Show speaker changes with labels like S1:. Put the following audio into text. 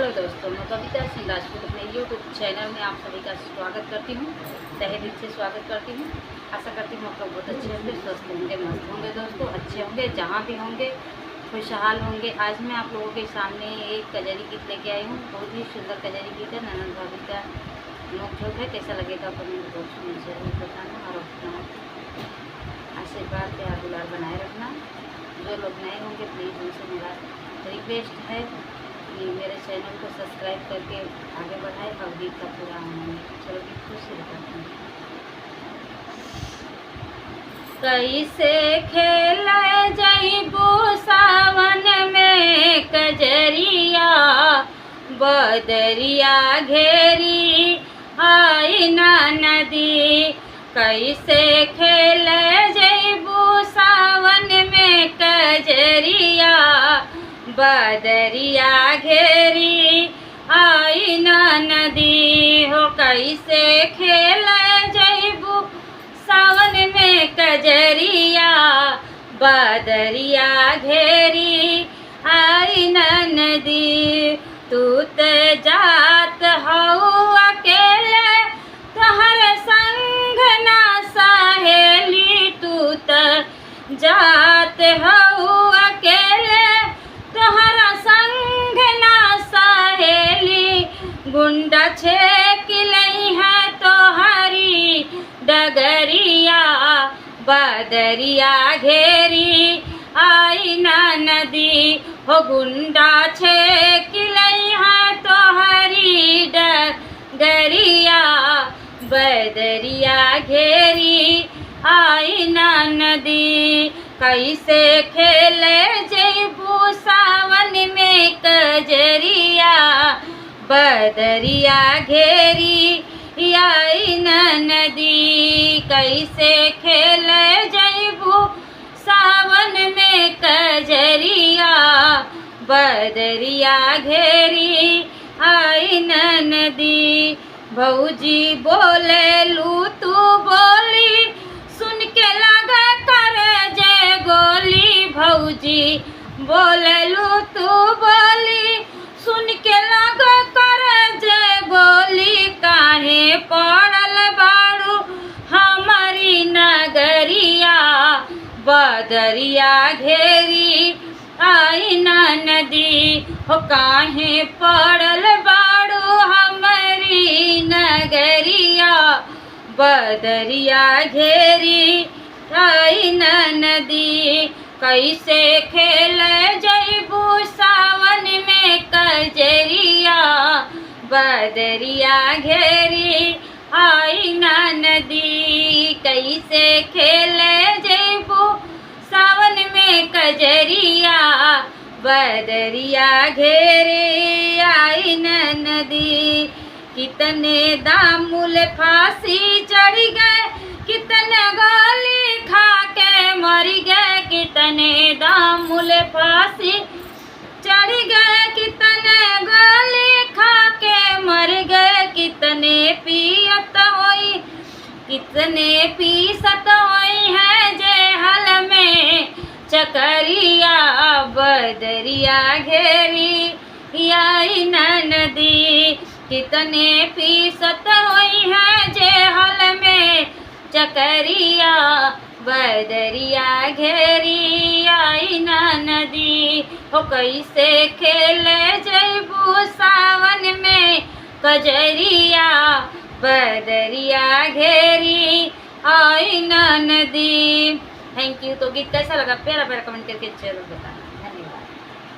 S1: Hello दोस्तों, मैं कविता सिंह राजपूत अपने यूट्यूब चैनल में आप सभी का स्वागत करती हूँ। तहे दिल से स्वागत करती हूँ। आशा करती हूँ आप लोग बहुत अच्छे होंगे, स्वस्थ होंगे, मस्त होंगे दोस्तों, अच्छे होंगे, जहाँ भी होंगे खुशहाल होंगे। आज मैं आप लोगों के सामने एक कजरी गीत लेके आई हूँ। बहुत ही सुंदर कजरी गीत है। ननद भाभी का नोक-झोंक है। कैसा लगेगा कमेंट बॉक्स में जरूर बताना और अपना आशीर्वाद प्यार दुलार बनाए रखना। जो लोग नए होंगे प्लीज़ उनसे मेरा रिक्वेस्ट है कि मेरे चैनल को सब्सक्राइब करके आगे बढ़ाए और गीत का पूरा आनंद। चलो गीत को शुरू करते हैं। कैसे खेल जइबू सावन में कजरिया, बदरिया घेरी आई ना नदी। कैसे खेल जइबू सावन में कजरिया, बदरिया घेरी आई ना नदी। हो कैसे खेल जइबू सावन में कजरिया, बदरिया घेरी आई ना नदी। तू ते जात हऊ अकेले, तोहर संग ना सहेली। तू ते जात हऊ अकेले, तोहरा संग ना सहेली। गुंडा छेक लई है तोहरी डगरिया, बदरिया घेरी आई ना नदी। हो गुंडा छेक लई है तोहरी डगरिया, बदरिया घेरी आई ना नदी। कैसे खेले जइबू सावन में कजरिया, बदरिया घेरी आई ना नदी। कैसे खेले जइबू सावन में कजरिया, बदरिया घेरी आई ना नदी। भौजी बोले लू तू बोली, सुन के लगा कर जय गोली। भौजी बोललू तू बोली, सुन के लगा कर जय गोली। काहे पड़ल बाड़ू हमारी नगरिया, बदरिया घेरी आई ना नदी। हो काहे पड़ल बाड़ू हमारी नगरिया, बदरिया घेरी आई ना नदी। कैसे खेल जइबू सावन में कजरिया, बदरिया घेरी आई ना नदी। कैसे खेल जइबू सावन में कजरिया, बदरिया घेरी आई ना नदी। कितने दामुल फांसी चढ़ गए, कितने गोली खा के मर गए। कितने दामुल फांसी चढ़ गए, कितने गोली खा के मर गए। कितने पियत होई, कितने पीसत होई है जेहल में चकरिया, बदरिया घेरी आई ना नदी। कितने पीसत होई है जेहल में चकरिया, बदरिया घेरी आई ना नदी। हो कैसे खेल जइबू सावन में कजरिया, बदरिया घेरी आई ना नदी। Thank you. तो गीत कैसा लगा प्यारा प्यारा कमेंट करके जरूर बताना।